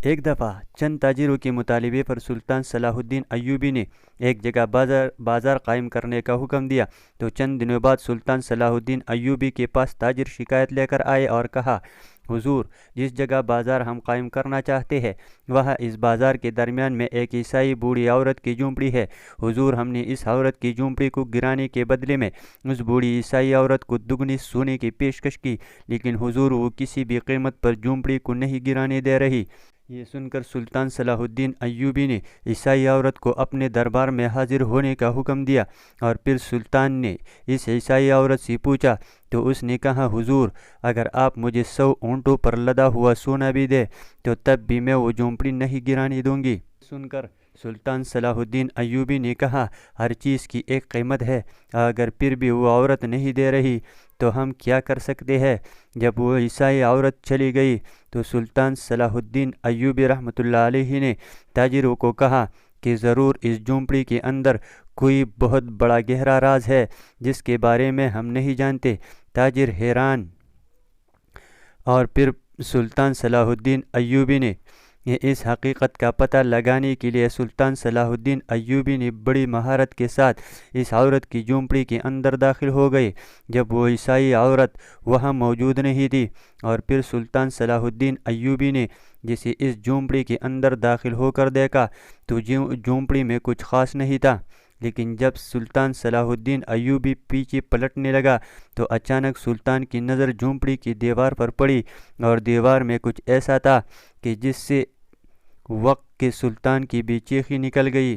ایک دفعہ چند تاجروں کے مطالبے پر سلطان صلاح الدین ایوبی نے ایک جگہ بازار قائم کرنے کا حکم دیا، تو چند دنوں بعد سلطان صلاح الدین ایوبی کے پاس تاجر شکایت لے کر آئے اور کہا، حضور، جس جگہ بازار ہم قائم کرنا چاہتے ہیں وہاں اس بازار کے درمیان میں ایک عیسائی بوڑھی عورت کی جھونپڑی ہے۔ حضور، ہم نے اس عورت کی جھونپڑی کو گرانے کے بدلے میں اس بوڑھی عیسائی عورت کو دگنی سونے کی پیشکش کی، لیکن حضور وہ کسی بھی قیمت پر جھونپڑی کو نہیں گرانے دے رہی۔ یہ سن کر سلطان صلاح الدین ایوبی نے عیسائی عورت کو اپنے دربار میں حاضر ہونے کا حکم دیا، اور پھر سلطان نے اس عیسائی عورت سے پوچھا تو اس نے کہا، حضور، اگر آپ مجھے 100 اونٹوں پر لدا ہوا سونا بھی دے تو تب بھی میں وہ جھونپڑی نہیں گرانے دوں گی۔ سن کر سلطان صلاح الدین ایوبی نے کہا، ہر چیز کی ایک قیمت ہے، اگر پھر بھی وہ عورت نہیں دے رہی تو ہم کیا کر سکتے ہیں؟ جب وہ عیسائی عورت چلی گئی تو سلطان صلاح الدین ایوبی رحمۃ اللہ علیہ نے تاجروں کو کہا کہ ضرور اس جھونپڑی کے اندر کوئی بہت بڑا گہرا راز ہے جس کے بارے میں ہم نہیں جانتے۔ تاجر حیران، اور پھر سلطان صلاح الدین ایوبی نے اس حقیقت کا پتہ لگانے کے لیے سلطان صلاح الدین ایوبی نے بڑی مہارت کے ساتھ اس عورت کی جھونپڑی کے اندر داخل ہو گئے جب وہ عیسائی عورت وہاں موجود نہیں تھی، اور پھر سلطان صلاح الدین ایوبی نے جسے اس جھونپڑی کے اندر داخل ہو کر دیکھا تو جھونپڑی میں کچھ خاص نہیں تھا، لیکن جب سلطان صلاح الدین ایوبی پیچھے پلٹنے لگا تو اچانک سلطان کی نظر جھونپڑی کی دیوار پر پڑی، اور دیوار میں کچھ ایسا تھا کہ جس سے وقت کے سلطان کی بھی چیخی نکل گئی۔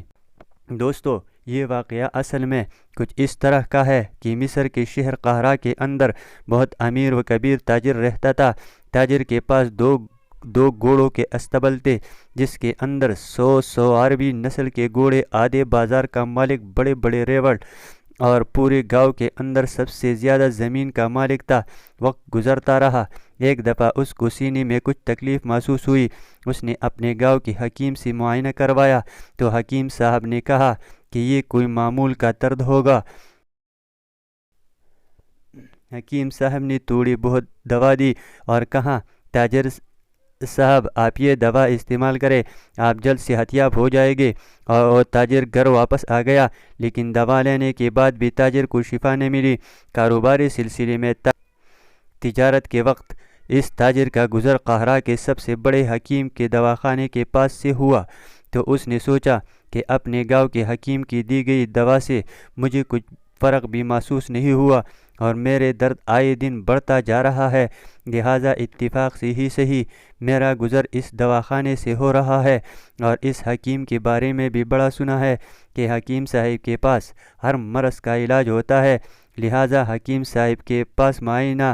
دوستو، یہ واقعہ اصل میں کچھ اس طرح کا ہے کہ مصر کے شہر قاہرہ کے اندر بہت امیر و کبیر تاجر رہتا تھا۔ تاجر کے پاس دو گھوڑوں کے استبل تھے جس کے اندر 100 عربی نسل کے گھوڑے، آدھے بازار کا مالک بڑے بڑے ریوڑ، اور پورے گاؤں کے اندر سب سے زیادہ زمین کا مالک تھا۔ وقت گزرتا رہا، ایک دفعہ اس کو سینے میں کچھ تکلیف محسوس ہوئی۔ اس نے اپنے گاؤں کے حکیم سے معائنہ کروایا تو حکیم صاحب نے کہا کہ یہ کوئی معمول کا درد ہوگا۔ حکیم صاحب نے تھوڑی بہت دوا دی اور کہا، تاجر صاحب، آپ یہ دوا استعمال کریں، آپ جلد صحت یاب ہو جائیں گے۔ اور تاجر گھر واپس آ گیا، لیکن دوا لینے کے بعد بھی تاجر کو شفا نہیں ملی۔ کاروباری سلسلے میں تجارت کے وقت اس تاجر کا گزر قاہرہ کے سب سے بڑے حکیم کے دواخانے کے پاس سے ہوا، تو اس نے سوچا کہ اپنے گاؤں کے حکیم کی دی گئی دوا سے مجھے کچھ فرق بھی محسوس نہیں ہوا، اور میرے درد آئے دن بڑھتا جا رہا ہے، لہٰذا اتفاق سے ہی صحیح میرا گزر اس دواخانے سے ہو رہا ہے۔ اور اس حکیم کے بارے میں بھی بڑا سنا ہے کہ حکیم صاحب کے پاس ہر مرض کا علاج ہوتا ہے، لہٰذا حکیم صاحب کے پاس معائنہ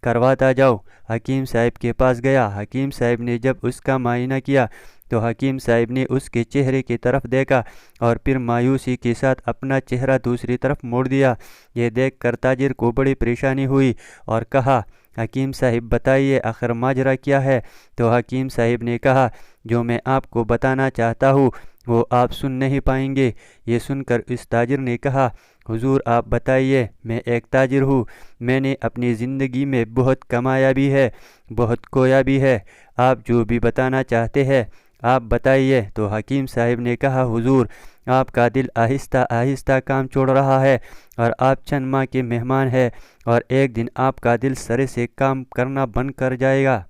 کرواتا جاؤ۔ حکیم صاحب کے پاس گیا۔ حکیم صاحب نے جب اس کا معائنہ کیا تو حکیم صاحب نے اس کے چہرے کی طرف دیکھا اور پھر مایوسی کے ساتھ اپنا چہرہ دوسری طرف موڑ دیا۔ یہ دیکھ کر تاجر کو بڑی پریشانی ہوئی اور کہا، حکیم صاحب بتائیے آخر ماجرا کیا ہے؟ تو حکیم صاحب نے کہا، جو میں آپ کو بتانا چاہتا ہوں وہ آپ سن نہیں پائیں گے۔ یہ سن کر اس تاجر نے کہا، حضور آپ بتائیے، میں ایک تاجر ہوں، میں نے اپنی زندگی میں بہت کمایا بھی ہے، بہت کھویا بھی ہے، آپ جو بھی بتانا چاہتے ہیں آپ بتائیے۔ تو حکیم صاحب نے کہا، حضور آپ کا دل آہستہ آہستہ کام چھوڑ رہا ہے اور آپ چند ماہ کے مہمان ہیں، اور ایک دن آپ کا دل سرے سے کام کرنا بند کر جائے گا۔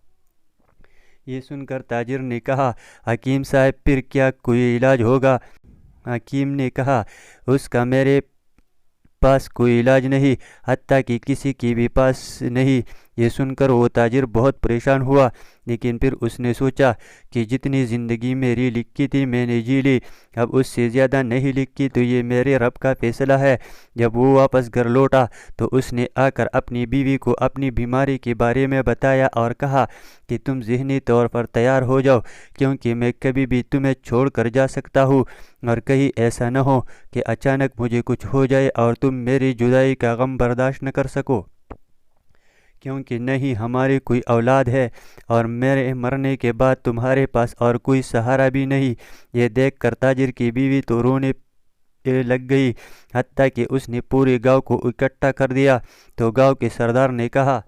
یہ سن کر تاجر نے کہا، حکیم صاحب پھر کیا کوئی علاج ہوگا؟ حکیم نے کہا، اس کا میرے پاس کوئی علاج نہیں، حتیٰ کہ کسی کے بھی پاس نہیں۔ یہ سن کر وہ تاجر بہت پریشان ہوا، لیکن پھر اس نے سوچا کہ جتنی زندگی میری لکھی تھی میں نے جی لی، اب اس سے زیادہ نہیں لکھی تو یہ میرے رب کا فیصلہ ہے۔ جب وہ واپس گھر لوٹا تو اس نے آ کر اپنی بیوی کو اپنی بیماری کے بارے میں بتایا اور کہا کہ تم ذہنی طور پر تیار ہو جاؤ، کیونکہ میں کبھی بھی تمہیں چھوڑ کر جا سکتا ہوں، اور کہیں ایسا نہ ہو کہ اچانک مجھے کچھ ہو جائے اور تم میری جدائی کا غم برداشت نہ کر سکو، کیونکہ نہیں ہماری کوئی اولاد ہے اور میرے مرنے کے بعد تمہارے پاس اور کوئی سہارا بھی نہیں۔ یہ دیکھ کر تاجر کی بیوی تو رونے لگ گئی، حتیٰ کہ اس نے پورے گاؤں کو اکٹھا کر دیا۔ تو گاؤں کے سردار نے کہا،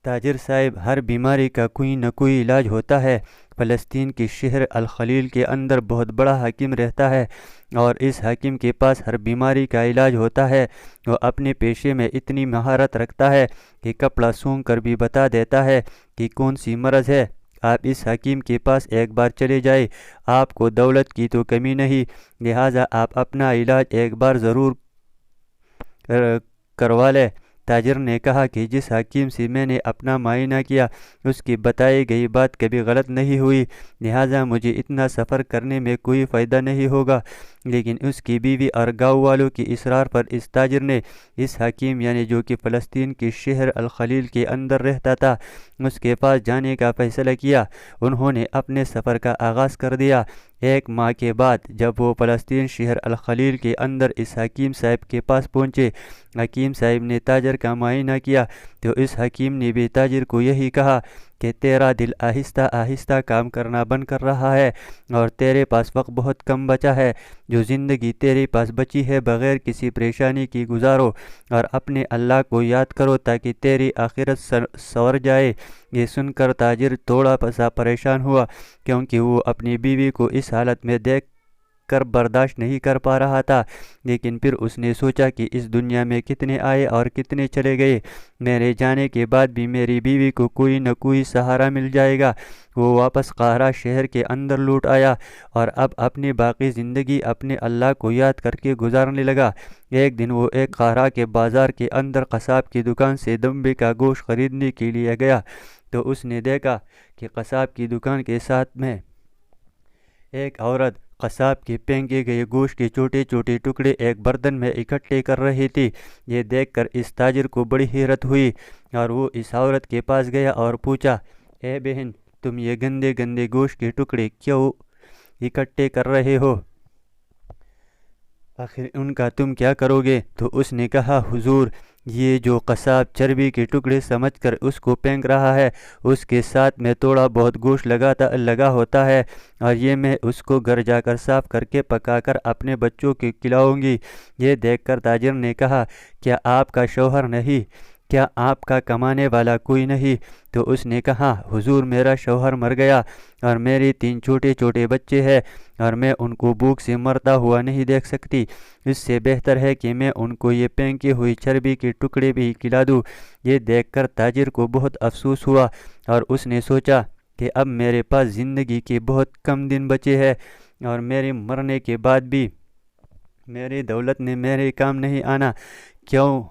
تاجر صاحب، ہر بیماری کا کوئی نہ کوئی علاج ہوتا ہے۔ فلسطین کے شہر الخلیل کے اندر بہت بڑا حکیم رہتا ہے، اور اس حکیم کے پاس ہر بیماری کا علاج ہوتا ہے۔ وہ اپنے پیشے میں اتنی مہارت رکھتا ہے کہ کپڑا سونگھ کر بھی بتا دیتا ہے کہ کون سی مرض ہے۔ آپ اس حکیم کے پاس ایک بار چلے جائیں، آپ کو دولت کی تو کمی نہیں، لہٰذا آپ اپنا علاج ایک بار ضرور کروا لیں۔ تاجر نے کہا کہ جس حکیم سے میں نے اپنا معائنہ کیا اس کی بتائی گئی بات کبھی غلط نہیں ہوئی، لہٰذا مجھے اتنا سفر کرنے میں کوئی فائدہ نہیں ہوگا۔ لیکن اس کی بیوی اور گاؤں والوں کی اصرار پر اس تاجر نے اس حکیم یعنی جو کہ فلسطین کے شہر الخلیل کے اندر رہتا تھا، اس کے پاس جانے کا فیصلہ کیا۔ انہوں نے اپنے سفر کا آغاز کر دیا۔ ایک ماہ کے بعد جب وہ فلسطین شہر الخلیل کے اندر اس حکیم صاحب کے پاس پہنچے، حکیم صاحب نے تاجر کا معائنہ کیا تو اس حکیم نے بھی تاجر کو یہی کہا کہ تیرا دل آہستہ آہستہ کام کرنا بند کر رہا ہے اور تیرے پاس وقت بہت کم بچا ہے۔ جو زندگی تیرے پاس بچی ہے بغیر کسی پریشانی کی گزارو اور اپنے اللہ کو یاد کرو تاکہ تیری آخرت سنور جائے۔ یہ سن کر تاجر تھوڑا سا پریشان ہوا، کیونکہ وہ اپنی بیوی کو اس حالت میں دیکھ کر برداشت نہیں کر پا رہا تھا، لیکن پھر اس نے سوچا کہ اس دنیا میں کتنے آئے اور کتنے چلے گئے، میرے جانے کے بعد بھی میری بیوی کو کوئی نہ کوئی سہارا مل جائے گا۔ وہ واپس قاہرہ شہر کے اندر لوٹ آیا اور اب اپنی باقی زندگی اپنے اللہ کو یاد کر کے گزارنے لگا۔ ایک دن وہ ایک قاہرہ کے بازار کے اندر قصاب کی دکان سے دمبے کا گوشت خریدنے کے لیے گیا تو اس نے دیکھا کہ قصاب کی دکان کے ساتھ میں ایک عورت قصاب کے پھینکے گئے گوشت کے چھوٹے چھوٹے ٹکڑے ایک برتن میں اکٹھے کر رہی تھی۔ یہ دیکھ کر اس تاجر کو بڑی حیرت ہوئی اور وہ اس عورت کے پاس گیا اور پوچھا، اے بہن، تم یہ گندے گندے گوشت کے ٹکڑے کیوں اکٹھے کر رہے ہو؟ آخر ان کا تم کیا کرو گے؟ تو اس نے کہا، حضور، یہ جو قصاب چربی کے ٹکڑے سمجھ کر اس کو پھینک رہا ہے، اس کے ساتھ میں تھوڑا بہت گوشت لگا ہوتا ہے اور یہ میں اس کو گھر جا کر صاف کر کے پکا کر اپنے بچوں کو کھلاؤں گی۔ یہ دیکھ کر تاجر نے کہا، کیا آپ کا شوہر نہیں؟ کیا آپ کا کمانے والا کوئی نہیں؟ تو اس نے کہا، حضور، میرا شوہر مر گیا اور میرے 3 چھوٹے چھوٹے بچے ہیں اور میں ان کو بھوک سے مرتا ہوا نہیں دیکھ سکتی۔ اس سے بہتر ہے کہ میں ان کو یہ پھینکی ہوئی چربی کے ٹکڑے بھی کھلا دوں۔ یہ دیکھ کر تاجر کو بہت افسوس ہوا اور اس نے سوچا کہ اب میرے پاس زندگی کے بہت کم دن بچے ہیں اور میرے مرنے کے بعد بھی میری دولت نے میرے کام نہیں آنا، کیوں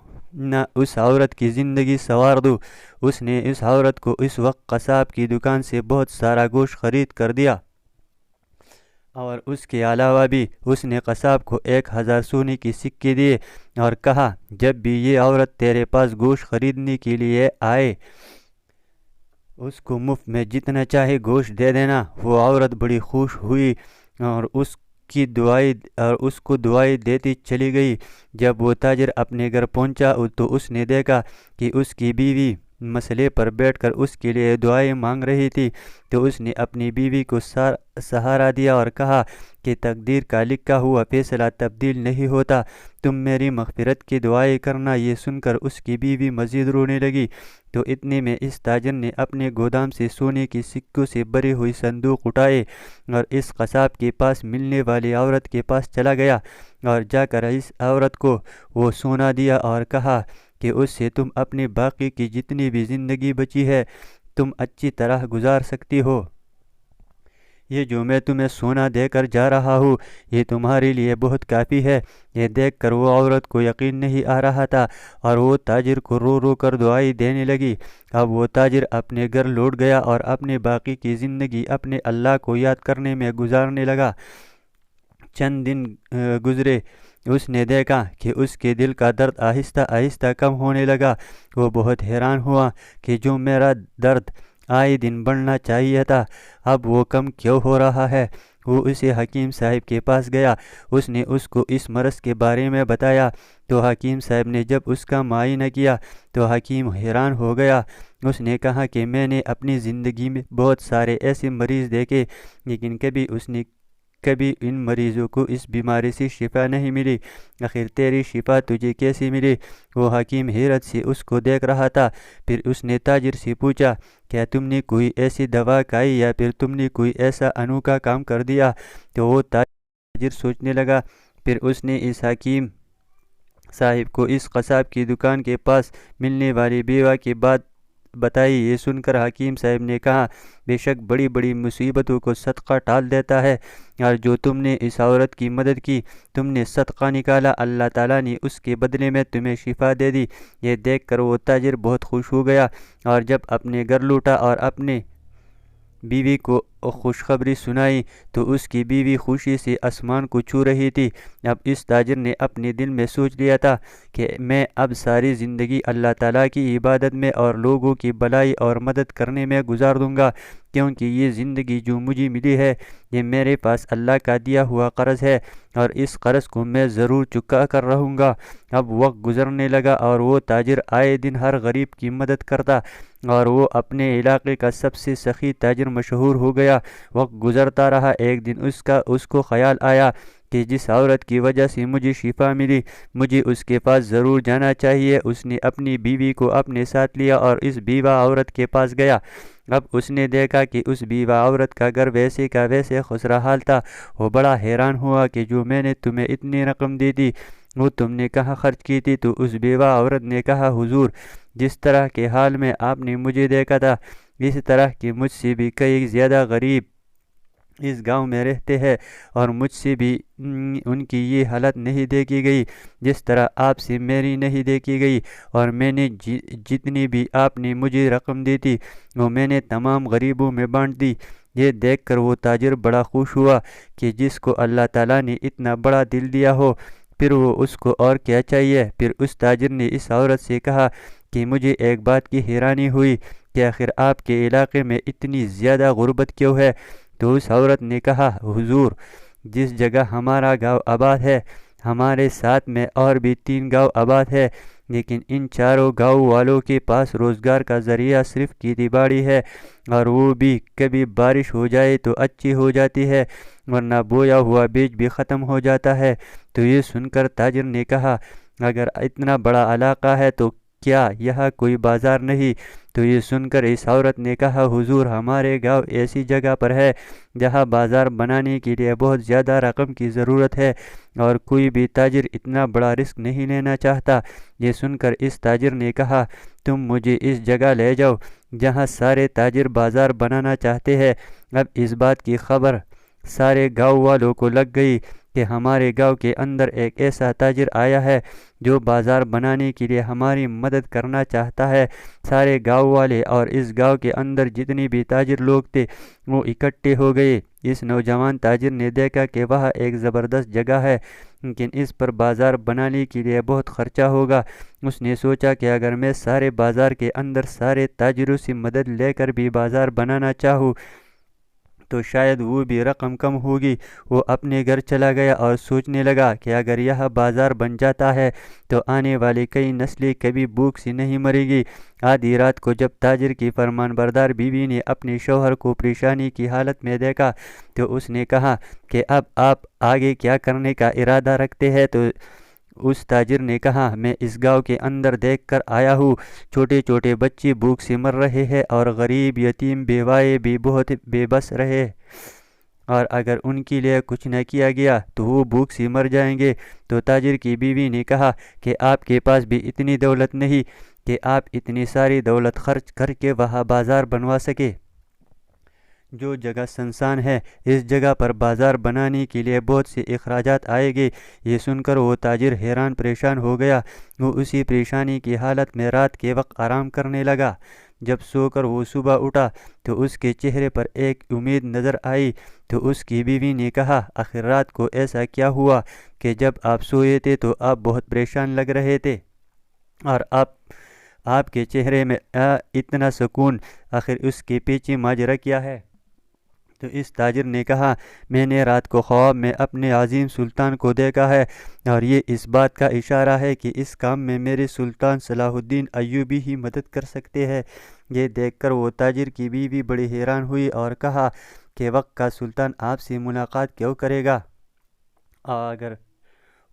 نہ اس عورت کی زندگی سنوار دوں۔ اس نے اس عورت کو اس وقت قصاب کی دکان سے بہت سارا گوشت خرید کر دیا اور اس کے علاوہ بھی اس نے قصاب کو 1000 سونے کی سکے دیے اور کہا، جب بھی یہ عورت تیرے پاس گوشت خریدنے کے لیے آئے اس کو مفت میں جتنا چاہے گوشت دے دینا۔ وہ عورت بڑی خوش ہوئی اور اس کو دعائیں دیتی چلی گئی۔ جب وہ تاجر اپنے گھر پہنچا تو اس نے دیکھا کہ اس کی بیوی مسئلے پر بیٹھ کر اس کے لیے دعائیں مانگ رہی تھی، تو اس نے اپنی بیوی کو سہارا دیا اور کہا کہ تقدیر کا لکھا ہوا فیصلہ تبدیل نہیں ہوتا، تم میری مغفرت کی دعائیں کرنا۔ یہ سن کر اس کی بیوی مزید رونے لگی تو اتنے میں اس تاجر نے اپنے گودام سے سونے کی سکوں سے بھری ہوئی صندوق اٹھائے اور اس قصاب کے پاس ملنے والی عورت کے پاس چلا گیا اور جا کر اس عورت کو وہ سونا دیا اور کہا کہ اس سے تم اپنے باقی کی جتنی بھی زندگی بچی ہے تم اچھی طرح گزار سکتی ہو۔ یہ جو میں تمہیں سونا دے کر جا رہا ہوں یہ تمہارے لیے بہت کافی ہے۔ یہ دیکھ کر وہ عورت کو یقین نہیں آ رہا تھا اور وہ تاجر کو رو رو کر دعائیں دینے لگی۔ اب وہ تاجر اپنے گھر لوٹ گیا اور اپنے باقی کی زندگی اپنے اللہ کو یاد کرنے میں گزارنے لگا۔ چند دن گزرے، اس نے دیکھا کہ اس کے دل کا درد آہستہ آہستہ کم ہونے لگا۔ وہ بہت حیران ہوا کہ جو میرا درد آئے دن بڑھنا چاہیے تھا اب وہ کم کیوں ہو رہا ہے۔ وہ اسے حکیم صاحب کے پاس گیا، اس نے اس کو اس مرض کے بارے میں بتایا تو حکیم صاحب نے جب اس کا معائنہ کیا تو حکیم حیران ہو گیا۔ اس نے کہا کہ میں نے اپنی زندگی میں بہت سارے ایسے مریض دیکھے لیکن کبھی اس نے کبھی ان مریضوں کو اس بیماری سے شفا نہیں ملی، آخر تیری شفا تجھے کیسے ملی؟ وہ حکیم حیرت سے اس کو دیکھ رہا تھا۔ پھر اس نے تاجر سے پوچھا، کیا تم نے کوئی ایسی دوا کھائی یا پھر تم نے کوئی ایسا انوکھا کام کر دیا؟ تو وہ تاجر سوچنے لگا۔ پھر اس نے اس حکیم صاحب کو اس قصاب کی دکان کے پاس ملنے والی بیوہ کی بات بتائی۔ یہ سن کر حکیم صاحب نے کہا، بے شک بڑی بڑی مصیبتوں کو صدقہ ٹال دیتا ہے، اور جو تم نے اس عورت کی مدد کی، تم نے صدقہ نکالا، اللہ تعالیٰ نے اس کے بدلے میں تمہیں شفا دے دی۔ یہ دیکھ کر وہ تاجر بہت خوش ہو گیا، اور جب اپنے گھر لوٹا اور اپنے بیوی کو خوشخبری سنائی تو اس کی بیوی خوشی سے آسمان کو چھو رہی تھی۔ اب اس تاجر نے اپنے دل میں سوچ لیا تھا کہ میں اب ساری زندگی اللہ تعالیٰ کی عبادت میں اور لوگوں کی بھلائی اور مدد کرنے میں گزار دوں گا، کیونکہ یہ زندگی جو مجھے ملی ہے یہ میرے پاس اللہ کا دیا ہوا قرض ہے، اور اس قرض کو میں ضرور چکا کر رہوں گا۔ اب وقت گزرنے لگا اور وہ تاجر آئے دن ہر غریب کی مدد کرتا، اور وہ اپنے علاقے کا سب سے سخی تاجر مشہور ہو گیا۔ وقت گزرتا رہا، ایک دن اس کو خیال آیا کہ جس عورت کی وجہ سے مجھے شفا ملی، مجھے اس کے پاس ضرور جانا چاہیے۔ اس نے اپنی بیوی کو اپنے ساتھ لیا اور اس بیوہ عورت کے پاس گیا۔ اب اس نے دیکھا کہ اس بیوہ عورت کا گھر ویسے کا ویسے خسرحال تھا۔ وہ بڑا حیران ہوا کہ جو میں نے تمہیں اتنی رقم دی تھی وہ تم نے کہاں خرچ کی تھی؟ تو اس بیوہ عورت نے کہا، حضور، جس طرح کے حال میں آپ نے مجھے دیکھا تھا، اس طرح کی مجھ سے بھی کئی زیادہ غریب اس گاؤں میں رہتے ہیں، اور مجھ سے بھی ان کی یہ حالت نہیں دیکھی گئی جس طرح آپ سے میری نہیں دیکھی گئی، اور میں نے جتنی بھی آپ نے مجھے رقم دی تھی وہ میں نے تمام غریبوں میں بانٹ دی۔ یہ دیکھ کر وہ تاجر بڑا خوش ہوا کہ جس کو اللہ تعالیٰ نے اتنا بڑا دل دیا ہو، پھر وہ اس کو اور کیا چاہیے۔ پھر اس تاجر نے اس عورت سے کہا کہ مجھے ایک بات کی حیرانی ہوئی کہ آخر آپ کے علاقے میں اتنی زیادہ غربت کیوں ہے؟ تو اس عورت نے کہا، حضور، جس جگہ ہمارا گاؤں آباد ہے، ہمارے ساتھ میں اور بھی 3 گاؤں آباد ہے، لیکن ان چاروں گاؤں والوں کے پاس روزگار کا ذریعہ صرف کھیتی باڑی ہے، اور وہ بھی کبھی بارش ہو جائے تو اچھی ہو جاتی ہے، ورنہ بویا ہوا بیج بھی ختم ہو جاتا ہے۔ تو یہ سن کر تاجر نے کہا، اگر اتنا بڑا علاقہ ہے تو کیا یہاں کوئی بازار نہیں؟ تو یہ سن کر اس عورت نے کہا، حضور، ہمارے گاؤں ایسی جگہ پر ہے جہاں بازار بنانے کے لیے بہت زیادہ رقم کی ضرورت ہے، اور کوئی بھی تاجر اتنا بڑا رسک نہیں لینا چاہتا۔ یہ سن کر اس تاجر نے کہا، تم مجھے اس جگہ لے جاؤ جہاں سارے تاجر بازار بنانا چاہتے ہیں۔ اب اس بات کی خبر سارے گاؤں والوں کو لگ گئی کہ ہمارے گاؤں کے اندر ایک ایسا تاجر آیا ہے جو بازار بنانے کے لیے ہماری مدد کرنا چاہتا ہے۔ سارے گاؤں والے اور اس گاؤں کے اندر جتنے بھی تاجر لوگ تھے وہ اکٹھے ہو گئے۔ اس نوجوان تاجر نے دیکھا کہ وہاں ایک زبردست جگہ ہے، لیکن اس پر بازار بنانے کے لیے بہت خرچہ ہوگا۔ اس نے سوچا کہ اگر میں سارے بازار کے اندر سارے تاجروں سے مدد لے کر بھی بازار بنانا چاہوں تو شاید وہ بھی رقم کم ہوگی۔ وہ اپنے گھر چلا گیا اور سوچنے لگا کہ اگر یہ بازار بن جاتا ہے تو آنے والی کئی نسلیں کبھی بھوک سے نہیں مرے گی۔ آدھی رات کو جب تاجر کی فرمان بردار بیوی نے اپنے شوہر کو پریشانی کی حالت میں دیکھا تو اس نے کہا کہ اب آپ آگے کیا کرنے کا ارادہ رکھتے ہیں؟ تو اس تاجر نے کہا، میں اس گاؤں کے اندر دیکھ کر آیا ہوں، چھوٹے چھوٹے بچے بھوک سے مر رہے ہیں، اور غریب یتیم بیوائیں بھی بہت بے بس رہے، اور اگر ان کے لیے کچھ نہ کیا گیا تو وہ بھوک سے مر جائیں گے۔ تو تاجر کی بیوی نے کہا کہ آپ کے پاس بھی اتنی دولت نہیں کہ آپ اتنی ساری دولت خرچ کر کے وہاں بازار بنوا سکے۔ جو جگہ سنسان ہے اس جگہ پر بازار بنانے کے لیے بہت سے اخراجات آئے گے۔ یہ سن کر وہ تاجر حیران پریشان ہو گیا۔ وہ اسی پریشانی کی حالت میں رات کے وقت آرام کرنے لگا۔ جب سو کر وہ صبح اٹھا تو اس کے چہرے پر ایک امید نظر آئی۔ تو اس کی بیوی نے کہا، آخر رات کو ایسا کیا ہوا کہ جب آپ سوئے تھے تو آپ بہت پریشان لگ رہے تھے، اور آپ کے چہرے میں اتنا سکون، آخر اس کے پیچھے ماجرا کیا ہے؟ تو اس تاجر نے کہا، میں نے رات کو خواب میں اپنے عظیم سلطان کو دیکھا ہے، اور یہ اس بات کا اشارہ ہے کہ اس کام میں میرے سلطان صلاح الدین ایوبی ہی مدد کر سکتے ہیں۔ یہ دیکھ کر وہ تاجر کی بیوی بڑی حیران ہوئی اور کہا کہ وقت کا سلطان آپ سے ملاقات کیوں کرے گا؟ اگر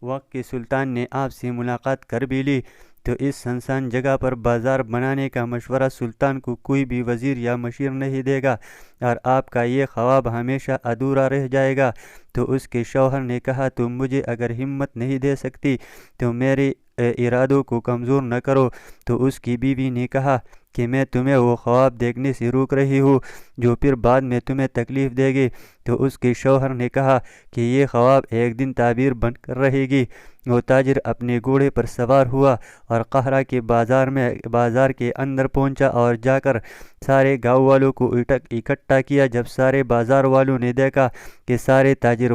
وقت کے سلطان نے آپ سے ملاقات کر بھی لی تو اس سنسان جگہ پر بازار بنانے کا مشورہ سلطان کو کوئی بھی وزیر یا مشیر نہیں دے گا، اور آپ کا یہ خواب ہمیشہ ادھورا رہ جائے گا۔ تو اس کے شوہر نے کہا، تم مجھے اگر ہمت نہیں دے سکتی تو میرے ارادوں کو کمزور نہ کرو۔ تو اس کی بیوی نے کہا کہ میں تمہیں وہ خواب دیکھنے سے روک رہی ہوں جو پھر بعد میں تمہیں تکلیف دے گی۔ تو اس کے شوہر نے کہا کہ یہ خواب ایک دن تعبیر بن کر رہے گی۔ وہ تاجر اپنے گھوڑے پر سوار ہوا اور قاہرہ کے بازار کے اندر پہنچا اور جا کر سارے گاؤں والوں کو اکٹھا کیا۔ جب سارے بازار والوں نے دیکھا کہ سارے تاجر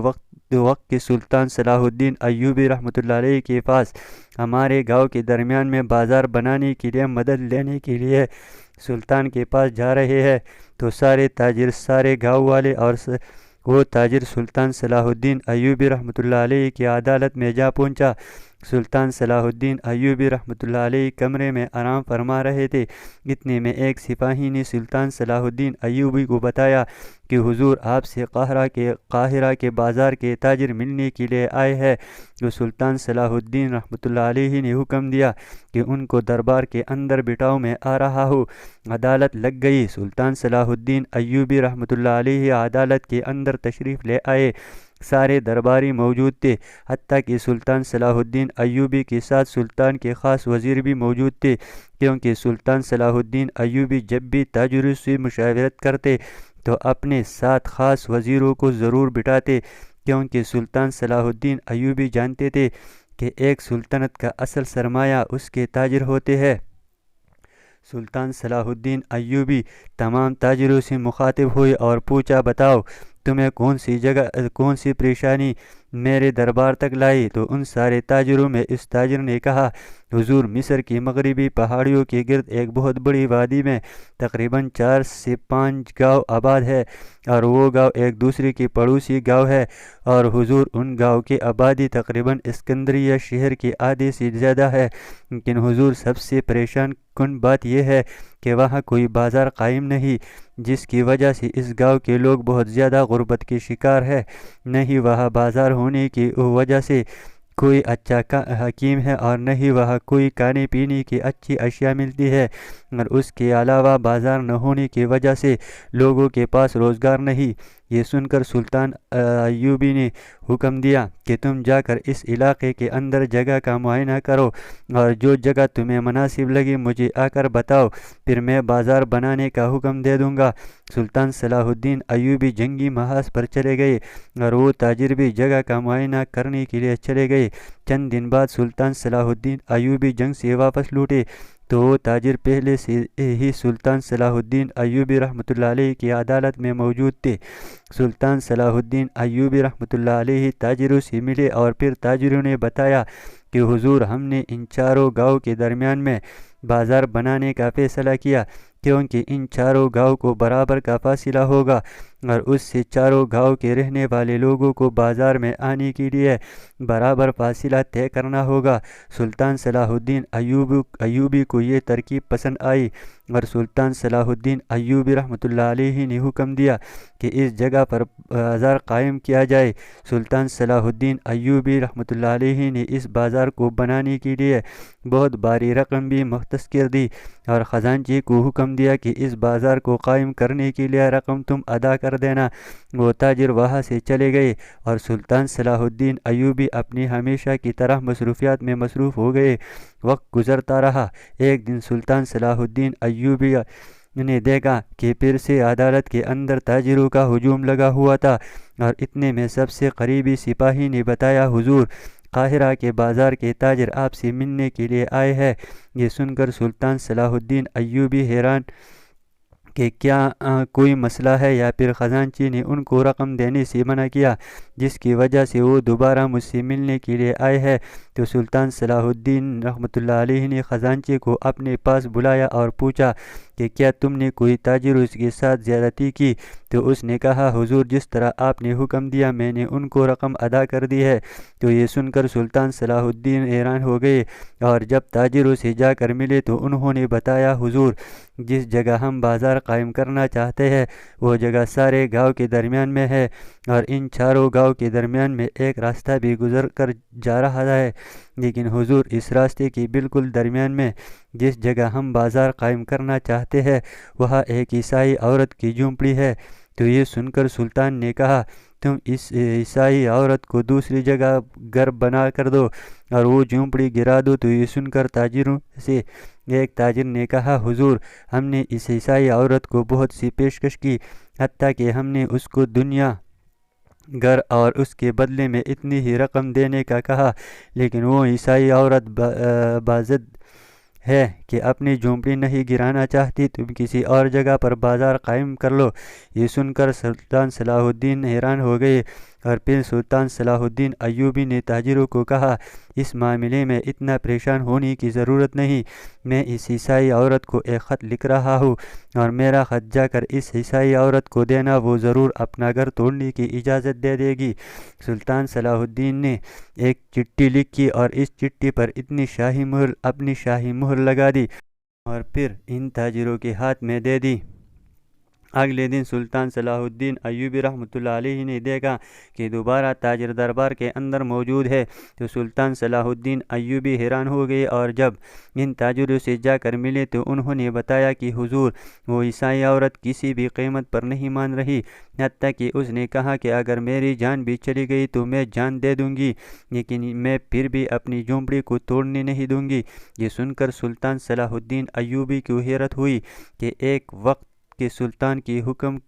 وقت کے سلطان صلاح الدین ایوبی رحمۃ اللہ علیہ کے پاس ہمارے گاؤں کے درمیان میں بازار بنانے کے لیے مدد لینے کے لیے سلطان کے پاس جا رہے ہیں، تو سارے تاجر، سارے گاؤں والے اور وہ تاجر سلطان صلاح الدین ایوبی رحمۃ اللہ علیہ کی عدالت میں جا پہنچا۔ سلطان صلاح الدین ایوبی رحمۃ اللہ علیہ کمرے میں آرام فرما رہے تھے۔ اتنے میں ایک سپاہی نے سلطان صلاح الدین ایوبی کو بتایا کہ حضور آپ سے قاہرہ کے بازار کے تاجر ملنے کے لیے آئے ہیں۔ تو سلطان صلاح الدین رحمۃ اللہ علیہ نے حکم دیا کہ ان کو دربار کے اندر بٹھاؤ، میں آ رہا ہوں۔ عدالت لگ گئی۔ سلطان صلاح الدین ایوبی رحمۃ اللہ علیہ عدالت کے اندر تشریف لے آئے۔ سارے درباری موجود تھے، حتیٰ کہ سلطان صلاح الدین ایوبی کے ساتھ سلطان کے خاص وزیر بھی موجود تھے، کیونکہ سلطان صلاح الدین ایوبی جب بھی تاجروں سے مشاورت کرتے تو اپنے ساتھ خاص وزیروں کو ضرور بٹھاتے، کیونکہ سلطان صلاح الدین ایوبی جانتے تھے کہ ایک سلطنت کا اصل سرمایہ اس کے تاجر ہوتے ہیں۔ سلطان صلاح الدین ایوبی تمام تاجروں سے مخاطب ہوئے اور پوچھا، بتاؤ تمہیں کون سی پریشانی میرے دربار تک لائی؟ تو ان سارے تاجروں میں اس تاجر نے کہا، حضور مصر کی مغربی پہاڑیوں کے گرد ایک بہت بڑی وادی میں تقریباً 4 سے 5 گاؤں آباد ہے، اور وہ گاؤں ایک دوسرے کے پڑوسی گاؤں ہے، اور حضور ان گاؤں کی آبادی تقریباً اسکندریہ شہر کے آدھے سے زیادہ ہے، لیکن حضور سب سے پریشان کن بات یہ ہے کہ وہاں کوئی بازار قائم نہیں، جس کی وجہ سے اس گاؤں کے لوگ بہت زیادہ غربت کے شکار ہیں۔ نہیں وہاں بازار ہونے کی وجہ سے کوئی اچھا حکیم ہے، اور نہ ہی وہاں کوئی کھانے پینے کی اچھی اشیاء ملتی ہے، اور اس کے علاوہ بازار نہ ہونے کی وجہ سے لوگوں کے پاس روزگار نہیں۔ یہ سن کر سلطان ایوبی نے حکم دیا کہ تم جا کر اس علاقے کے اندر جگہ کا معائنہ کرو، اور جو جگہ تمہیں مناسب لگے مجھے آ کر بتاؤ، پھر میں بازار بنانے کا حکم دے دوں گا۔ سلطان صلاح الدین ایوبی جنگی محاذ پر چلے گئے، اور وہ تاجر بھی جگہ کا معائنہ کرنے کے لیے چلے گئے۔ چند دن بعد سلطان صلاح الدین ایوبی جنگ سے واپس لوٹے تو وہ تاجر پہلے سے ہی سلطان صلاح الدین ایوبی رحمۃ اللہ علیہ کی عدالت میں موجود تھے۔ سلطان صلاح الدین ایوبی رحمۃ اللہ علیہ تاجروں سے ملے، اور پھر تاجروں نے بتایا کہ حضور ہم نے ان چاروں گاؤں کے درمیان میں بازار بنانے کا فیصلہ کیا، کیونکہ ان چاروں گاؤں کو برابر کا فاصلہ ہوگا، اور اس سے چاروں گاؤں کے رہنے والے لوگوں کو بازار میں آنے کے لیے برابر فاصلہ طے کرنا ہوگا۔ سلطان صلاح الدین ایوبی کو یہ ترکیب پسند آئی، اور سلطان صلاح الدین ایوبی رحمۃ اللہ علیہ نے حکم دیا کہ اس جگہ پر بازار قائم کیا جائے۔ سلطان صلاح الدین ایوبی رحمۃ اللہ علیہ نے اس بازار کو بنانے کے لیے بہت باری رقم بھی مختص کر دی، اور خزانچی کو حکم دیا کہ اس بازار کو قائم کرنے کے لیے رقم تم ادا کر دینا۔ وہ تاجر وہاں سے چلے گئے، اور سلطان صلاح الدین ایوبی اپنی ہمیشہ کی طرح مصروفیات میں مصروف ہو گئے۔ وقت گزرتا رہا۔ ایک دن سلطان صلاح الدین ایوبی نے دیکھا کہ پھر سے عدالت کے اندر تاجروں کا ہجوم لگا ہوا تھا، اور اتنے میں سب سے قریبی سپاہی نے بتایا، حضور قاہرہ کے بازار کے تاجر آپ سے ملنے کے لیے آئے ہیں۔ یہ سن کر سلطان صلاح الدین ایوبی حیران کہ کیا کوئی مسئلہ ہے، یا پھر خزانچی نے ان کو رقم دینے سے منع کیا جس کی وجہ سے وہ دوبارہ مجھ سے ملنے کے لیے آئے ہیں۔ تو تو سلطان صلاح الدین رحمۃ اللہ علیہ نے خزانچی کو اپنے پاس بلایا اور پوچھا کہ کیا تم نے کوئی تاجر اس کے ساتھ زیادتی کی؟ تو اس نے کہا حضور جس طرح آپ نے حکم دیا میں نے ان کو رقم ادا کر دی ہے۔ تو یہ سن کر سلطان صلاح الدین حیران ہو گئے، اور جب تاجر اسے جا کر ملے تو انہوں نے بتایا حضور جس جگہ ہم بازار قائم کرنا چاہتے ہیں وہ جگہ سارے گاؤں کے درمیان میں ہے، اور ان چاروں گاؤں کے درمیان میں ایک راستہ بھی گزر کر جا رہا ہے، لیکن حضور اس راستے کے بالکل درمیان میں جس جگہ ہم بازار قائم کرنا چاہتے ہیں وہاں ایک عیسائی عورت کی جھونپڑی ہے۔ تو یہ سن کر سلطان نے کہا تم اس عیسائی عورت کو دوسری جگہ گھر بنا کر دو اور وہ جھونپڑی گرا دو۔ تو یہ سن کر تاجروں سے ایک تاجر نے کہا حضور ہم نے اس عیسائی عورت کو بہت سی پیشکش کی، حتیٰ کہ ہم نے اس کو دنیا گھر اور اس کے بدلے میں اتنی ہی رقم دینے کا کہا، لیکن وہ عیسائی عورت باضد ہے کہ اپنی جھونپڑی نہیں گرانا چاہتی، تم کسی اور جگہ پر بازار قائم کر لو۔ یہ سن کر سلطان صلاح الدین حیران ہو گئے، اور پھر سلطان صلاح الدین ایوبی نے تاجروں کو کہا اس معاملے میں اتنا پریشان ہونے کی ضرورت نہیں، میں اس عیسائی عورت کو ایک خط لکھ رہا ہوں، اور میرا خط جا کر اس عیسائی عورت کو دینا، وہ ضرور اپنا گھر توڑنے کی اجازت دے دے گی۔ سلطان صلاح الدین نے ایک چٹھی لکھی اور اس چٹھی پر اپنی شاہی مہر لگا دی اور پھر ان تاجروں کے ہاتھ میں دے دی۔ اگلے دن سلطان صلاح الدین ایوبی رحمۃ اللہ علیہ نے دیکھا کہ دوبارہ تاجر دربار کے اندر موجود ہے، تو سلطان صلاح الدین ایوبی حیران ہو گئے، اور جب ان تاجروں سے جا کر ملے تو انہوں نے بتایا کہ حضور وہ عیسائی عورت کسی بھی قیمت پر نہیں مان رہی، حتیٰ کہ اس نے کہا کہ اگر میری جان بھی چلی گئی تو میں جان دے دوں گی، لیکن میں پھر بھی اپنی جھونپڑی کو توڑنے نہیں دوں گی۔ یہ سن کر سلطان صلاح الدین ایوبی کو حیرت ہوئی کہ ایک وقت کہ سلطان کی حکم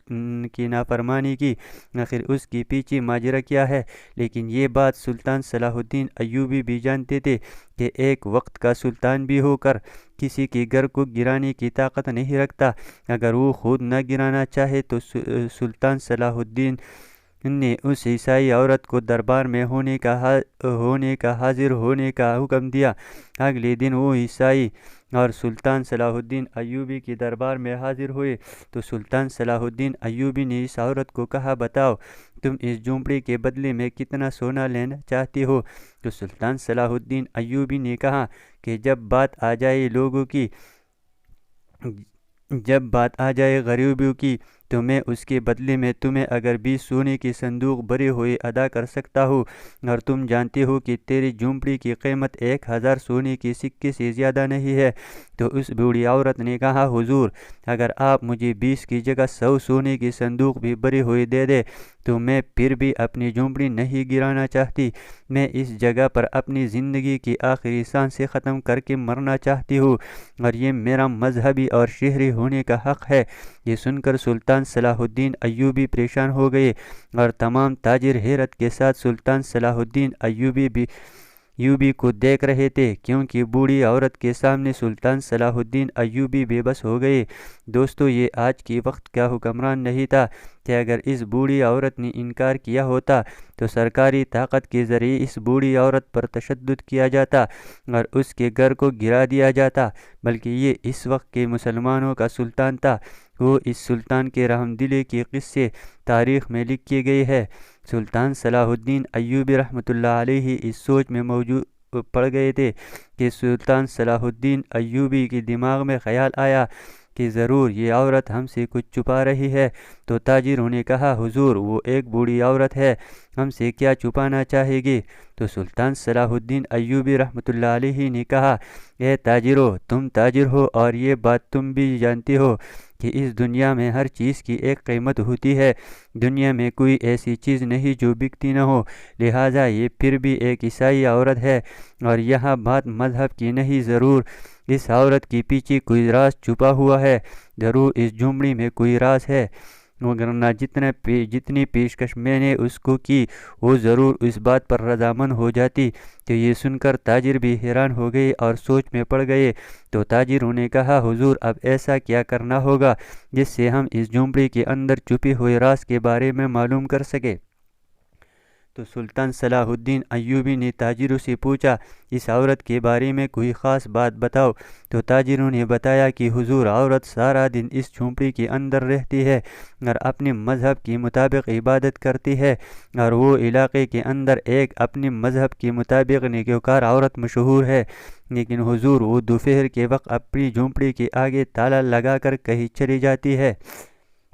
کی نافرمانی کی، آخر اس کے پیچھے ماجرا کیا ہے؟ لیکن یہ بات سلطان صلاح الدین ایوبی بھی جانتے تھے کہ ایک وقت کا سلطان بھی ہو کر کسی کے گھر کو گرانے کی طاقت نہیں رکھتا، اگر وہ خود نہ گرانا چاہے تو سلطان صلاح الدین نے اس عیسائی عورت کو دربار میں حاضر ہونے کا حکم دیا۔ اگلے دن وہ عیسائی اور سلطان صلاح الدین ایوبی کے دربار میں حاضر ہوئے، تو سلطان صلاح الدین ایوبی نے اس عورت کو کہا بتاؤ تم اس جھونپڑی کے بدلے میں کتنا سونا لینا چاہتی ہو؟ تو سلطان صلاح الدین ایوبی نے کہا کہ جب بات آ جائے غریبوں کی تو میں اس کے بدلے میں تمہیں اگر 20 سونے کی صندوق بھرے ہوئے ادا کر سکتا ہوں، اور تم جانتے ہو کہ تیری جھونپڑی کی قیمت 1000 سونے کے سکے سے زیادہ نہیں ہے۔ تو اس بوڑھی عورت نے کہا حضور اگر آپ مجھے 20 کی جگہ 100 سونے کی صندوق بھی بھرے ہوئے دے دے تو میں پھر بھی اپنی جھونپڑی نہیں گرانا چاہتی، میں اس جگہ پر اپنی زندگی کی آخری سانسیں ختم کر کے مرنا چاہتی ہوں، اور یہ میرا مذہبی اور شہری ہونے کا حق ہے۔ یہ سن کر سلطان صلاح الدین ایوبی پریشان ہو گئے، اور تمام تاجر حیرت کے ساتھ سلطان صلاح الدین ایوبی کو دیکھ رہے تھے، کیونکہ بوڑھی عورت کے سامنے سلطان صلاح الدین ایوبی بے بس ہو گئے۔ دوستو یہ آج کے وقت کا حکمران نہیں تھا کہ اگر اس بوڑھی عورت نے انکار کیا ہوتا تو سرکاری طاقت کے ذریعے اس بوڑھی عورت پر تشدد کیا جاتا اور اس کے گھر کو گرا دیا جاتا، بلکہ یہ اس وقت کے مسلمانوں کا سلطان تھا۔ وہ اس سلطان کے رحم دلی کے قصے تاریخ میں لکھے گئے ہیں۔ سلطان صلاح الدین ایوبی رحمۃ اللہ علیہ اس سوچ میں پڑ گئے تھے کہ سلطان صلاح الدین ایوبی کے دماغ میں خیال آیا کہ ضرور یہ عورت ہم سے کچھ چھپا رہی ہے۔ تو تاجروں نے کہا حضور وہ ایک بوڑھی عورت ہے، ہم سے کیا چھپانا چاہے گی؟ تو سلطان صلاح الدین ایوبی رحمۃ اللہ علیہ نے کہا اے تاجرو تم تاجر ہو اور یہ بات تم بھی جانتے ہو کہ اس دنیا میں ہر چیز کی ایک قیمت ہوتی ہے، دنیا میں کوئی ایسی چیز نہیں جو بکتی نہ ہو، لہٰذا یہ پھر بھی ایک عیسائی عورت ہے، اور یہاں بات مذہب کی نہیں، ضرور اس عورت کے پیچھے کوئی راز چھپا ہوا ہے، ضرور اس جھونپڑی میں کوئی راز ہے، وگرنہ جتنی پیشکش میں نے اس کو کی وہ ضرور اس بات پر رضامند ہو جاتی۔ تو یہ سن کر تاجر بھی حیران ہو گئے اور سوچ میں پڑ گئے۔ تو تاجروں نے کہا حضور اب ایسا کیا کرنا ہوگا جس سے ہم اس جھونپڑی کے اندر چھپے ہوئے راز کے بارے میں معلوم کر سکیں؟ تو سلطان صلاح الدین ایوبی نے تاجروں سے پوچھا، اس عورت کے بارے میں کوئی خاص بات بتاؤ۔ تو تاجروں نے بتایا کہ حضور، عورت سارا دن اس جھونپڑی کے اندر رہتی ہے اور اپنے مذہب کے مطابق عبادت کرتی ہے، اور وہ علاقے کے اندر ایک اپنے مذہب کے مطابق نیکوکار عورت مشہور ہے، لیکن حضور وہ دوپہر کے وقت اپنی جھونپڑی کے آگے تالا لگا کر کہیں چلی جاتی ہے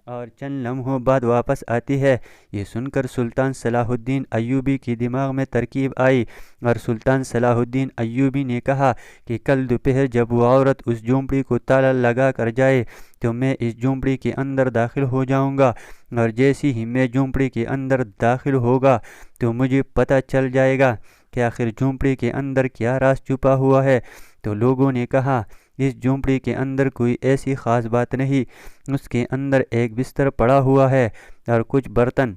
اور چند لمحوں بعد واپس آتی ہے۔ یہ سن کر سلطان صلاح الدین ایوبی کی دماغ میں ترکیب آئی، اور سلطان صلاح الدین ایوبی نے کہا کہ کل دوپہر جب وہ عورت اس جھونپڑی کو تالا لگا کر جائے تو میں اس جھونپڑی کے اندر داخل ہو جاؤں گا، اور جیسے ہی میں جھونپڑی کے اندر داخل ہوگا تو مجھے پتہ چل جائے گا کہ آخر جھونپڑی کے اندر کیا راز چھپا ہوا ہے۔ تو لوگوں نے کہا، اس جھونپڑی کے اندر کوئی ایسی خاص بات نہیں، اس کے اندر ایک بستر پڑا ہوا ہے اور کچھ برتن۔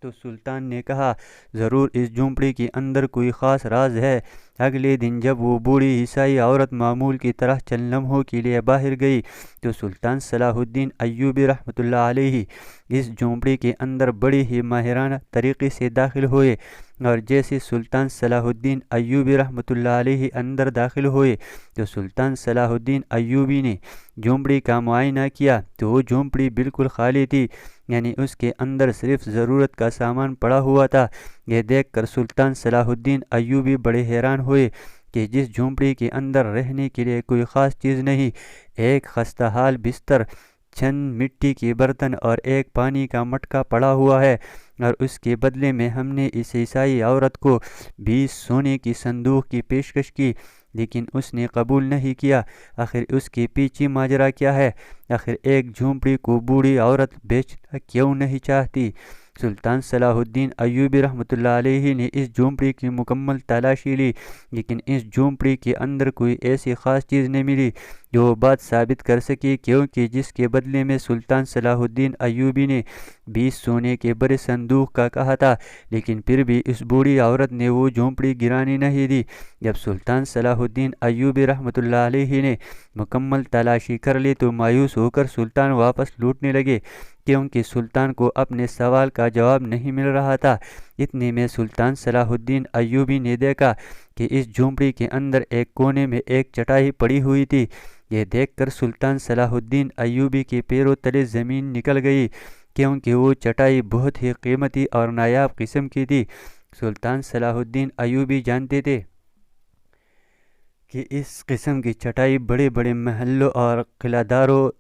تو سلطان نے کہا، ضرور اس جھونپڑی کے اندر کوئی خاص راز ہے۔ اگلے دن جب وہ بوڑھی عیسائی عورت معمول کی طرح چند لمحوں کے لیے باہر گئی تو سلطان صلاح الدین ایوبی رحمۃ اللہ علیہ اس جھونپڑی کے اندر بڑی ہی ماہرانہ طریقے سے داخل ہوئے، اور جیسے سلطان صلاح الدین ایوبی رحمۃ اللہ علیہ اندر داخل ہوئے تو سلطان صلاح الدین ایوبی نے جھونپڑی کا معائنہ کیا تو وہ جھونپڑی بالکل خالی تھی، یعنی اس کے اندر صرف ضرورت کا سامان پڑا ہوا تھا۔ یہ دیکھ کر سلطان صلاح الدین ایوبی بڑے حیران ہوئے کہ جس جھونپڑی کے اندر رہنے کے لیے کوئی خاص چیز نہیں، ایک خستہ حال بستر، چند مٹی کے برتن اور ایک پانی کا مٹکا پڑا ہوا ہے، اور اس کے بدلے میں ہم نے اس عیسائی عورت کو 20 سونے کی صندوق کی پیشکش کی، لیکن اس نے قبول نہیں کیا۔ آخر اس کے پیچھے ماجرا کیا ہے؟ آخر ایک جھونپڑی کو بوڑھی عورت بیچنا کیوں نہیں چاہتی؟ سلطان صلاح الدین ایوبی رحمۃ اللہ علیہ نے اس جھونپڑی کی مکمل تلاشی لی، لیکن اس جھونپڑی کے اندر کوئی ایسی خاص چیز نہیں ملی جو بات ثابت کر سکے، کیونکہ جس کے بدلے میں سلطان صلاح الدین ایوبی نے 20 سونے کے بڑے صندوق کا کہا تھا، لیکن پھر بھی اس بوڑھی عورت نے وہ جھونپڑی گرانے نہیں دی۔ جب سلطان صلاح الدین ایوبی رحمۃ اللہ علیہ نے مکمل تلاشی کر لی تو مایوس ہو کر سلطان واپس لوٹنے لگے، کیونکہ سلطان کو اپنے سوال کا جواب نہیں مل رہا تھا۔ اتنے میں سلطان صلاح الدین ایوبی نے دیکھا کہ اس جھونپڑی کے اندر ایک کونے میں ایک چٹائی پڑی ہوئی تھی۔ یہ دیکھ کر سلطان صلاح الدین ایوبی کے پیروں تلے زمین نکل گئی، کیونکہ وہ چٹائی بہت ہی قیمتی اور نایاب قسم کی تھی۔ سلطان صلاح الدین ایوبی جانتے تھے کہ اس قسم کی چٹائی بڑے بڑے محلوں اور قلعہ داروں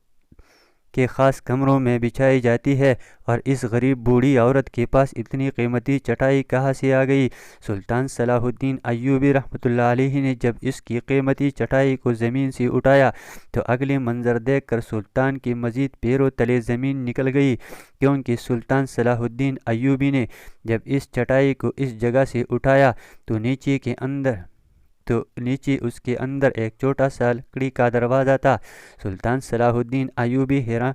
کے خاص کمروں میں بچھائی جاتی ہے، اور اس غریب بوڑھی عورت کے پاس اتنی قیمتی چٹائی کہاں سے آ گئی؟ سلطان صلاح الدین ایوبی رحمۃ اللہ علیہ نے جب اس کی قیمتی چٹائی کو زمین سے اٹھایا تو اگلے منظر دیکھ کر سلطان کی مزید پیروں تلے زمین نکل گئی، کیونکہ سلطان صلاح الدین ایوبی نے جب اس چٹائی کو اس جگہ سے اٹھایا تو نیچے اس کے اندر ایک چھوٹا سا لکڑی کا دروازہ تھا۔ سلطان صلاح الدین ایوبی حیران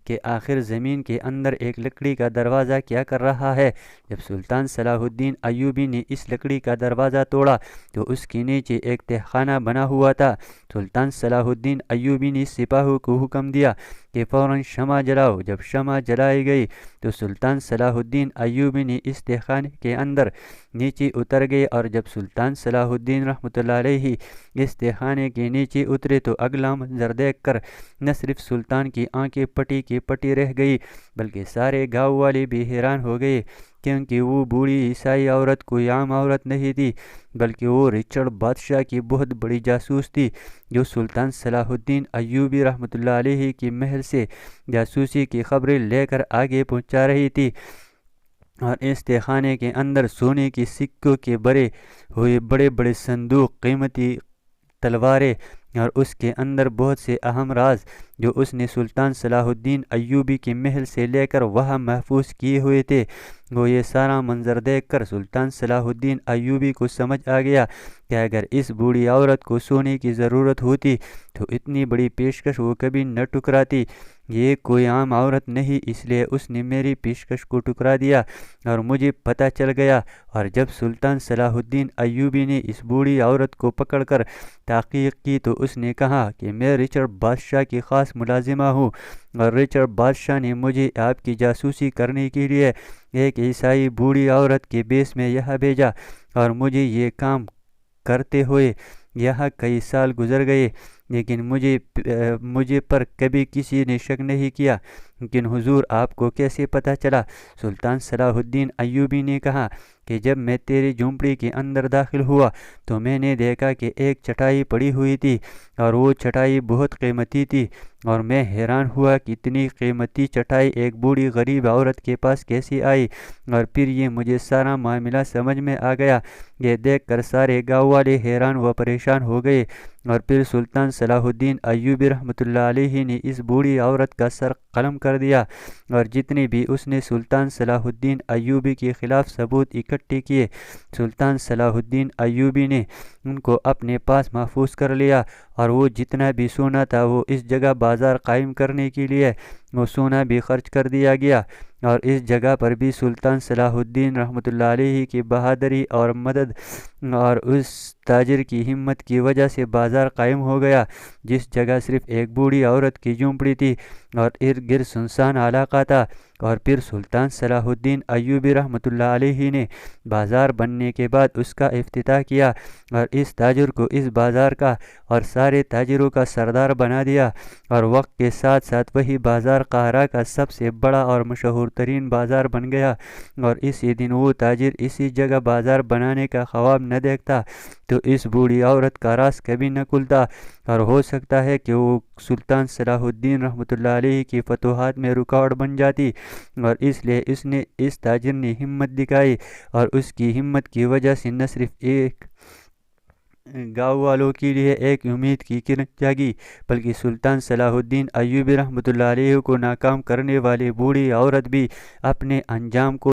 کہ آخر زمین کے اندر ایک لکڑی کا دروازہ کیا کر رہا ہے۔ جب سلطان صلاح الدین ایوبی نے اس لکڑی کا دروازہ توڑا تو اس کے نیچے ایک تہخانہ بنا ہوا تھا۔ سلطان صلاح الدین ایوبی نے سپاہیوں کو حکم دیا کہ فوراً شمع جلاؤ۔ جب شمع جلائی گئی تو سلطان صلاح الدین ایوبی نے اس تہخانے کے اندر نیچے اتر گئے، اور جب سلطان صلاح الدین رحمۃ اللہ علیہ اس تہخانے کے نیچے اترے تو اگلا منظر دیکھ کر نہ صرف سلطان کی آنکھیں پٹی کی پٹی رہ گئی بلکہ سارے گاؤں والے بھی حیران ہو گئے، کیونکہ وہ بوڑھی عیسائی عورت کوئی عام عورت نہیں تھی بلکہ وہ رچرڈ بادشاہ کی بہت بڑی جاسوس تھی، جو سلطان صلاح الدین ایوبی رحمۃ اللہ علیہ کی محل سے جاسوسی کی خبریں لے کر آگے پہنچا رہی تھی۔ اور اس تہخانے کے اندر سونے کے سکوں کے بھرے ہوئے بڑے بڑے صندوق، قیمتی تلواریں اور اس کے اندر بہت سے اہم راز جو اس نے سلطان صلاح الدین ایوبی کے محل سے لے کر وہاں محفوظ کیے ہوئے تھے۔ وہ یہ سارا منظر دیکھ کر سلطان صلاح الدین ایوبی کو سمجھ آ گیا کہ اگر اس بوڑھی عورت کو سونے کی ضرورت ہوتی تو اتنی بڑی پیشکش وہ کبھی نہ ٹھکراتی، یہ کوئی عام عورت نہیں، اس لیے اس نے میری پیشکش کو ٹھکرا دیا اور مجھے پتہ چل گیا۔ اور جب سلطان صلاح الدین ایوبی نے اس بوڑھی عورت کو پکڑ کر تحقیق کی تو اس نے کہا کہ میں رچرڈ بادشاہ کی خاص ملازمہ ہوں، اور رچرڈ بادشاہ نے مجھے آپ کی جاسوسی کرنے کے لیے ایک عیسائی بوڑھی عورت کے بیس میں یہاں بھیجا، اور مجھے یہ کام کرتے ہوئے یہاں کئی سال گزر گئے، لیکن مجھے پر کبھی کسی نے شک نہیں کیا۔ لیکن حضور، آپ کو کیسے پتہ چلا؟ سلطان صلاح الدین ایوبی نے کہا کہ جب میں تیری جھونپڑی کے اندر داخل ہوا تو میں نے دیکھا کہ ایک چٹائی پڑی ہوئی تھی، اور وہ چٹائی بہت قیمتی تھی، اور میں حیران ہوا کہ اتنی قیمتی چٹائی ایک بوڑھی غریب عورت کے پاس کیسے آئی، اور پھر یہ مجھے سارا معاملہ سمجھ میں آ گیا۔ یہ دیکھ کر سارے گاؤں والے حیران و پریشان ہو گئے، اور پھر سلطان صلاح الدین ایوبی رحمۃ اللہ علیہ نے اس بوڑھی عورت کا سر قلم کر دیا، اور جتنے بھی اس نے سلطان صلاح الدین ایوبی کے خلاف ثبوت اکٹھے کیے، سلطان صلاح الدین ایوبی نے ان کو اپنے پاس محفوظ کر لیا، اور وہ جتنا بھی سونا تھا وہ اس جگہ بازار قائم کرنے کے لیے وہ سونا بھی خرچ کر دیا گیا، اور اس جگہ پر بھی سلطان صلاح الدین رحمۃ اللہ علیہ کی بہادری اور مدد اور اس تاجر کی ہمت کی وجہ سے بازار قائم ہو گیا، جس جگہ صرف ایک بوڑھی عورت کی جھونپڑی تھی اور ارد گرد سنسان علاقہ تھا۔ اور پھر سلطان صلاح الدین ایوبی رحمۃ اللہ علیہ نے بازار بننے کے بعد اس کا افتتاح کیا، اور اس تاجر کو اس بازار کا اور سارے تاجروں کا سردار بنا دیا، اور وقت کے ساتھ ساتھ وہی بازار قاہرہ کا سب سے بڑا اور مشہور ترین بازار بن گیا۔ اور اسی دن وہ تاجر اسی جگہ بازار بنانے کا خواب نہ دیکھتا تو اس بوڑھی عورت کا راز کبھی نہ کھلتا، اور ہو سکتا ہے کہ وہ سلطان صلاح الدین رحمۃ اللہ علیہ کی فتوحات میں رکاوٹ بن جاتی، اور اس لیے اس تاجر نے ہمت دکھائی، اور اس کی ہمت کی وجہ سے نہ صرف ایک گاؤں والوں کے لیے ایک امید کی کرن جاگی، بلکہ سلطان صلاح الدین ایوبی رحمۃ اللہ علیہ کو ناکام کرنے والی بوڑھی عورت بھی اپنے انجام کو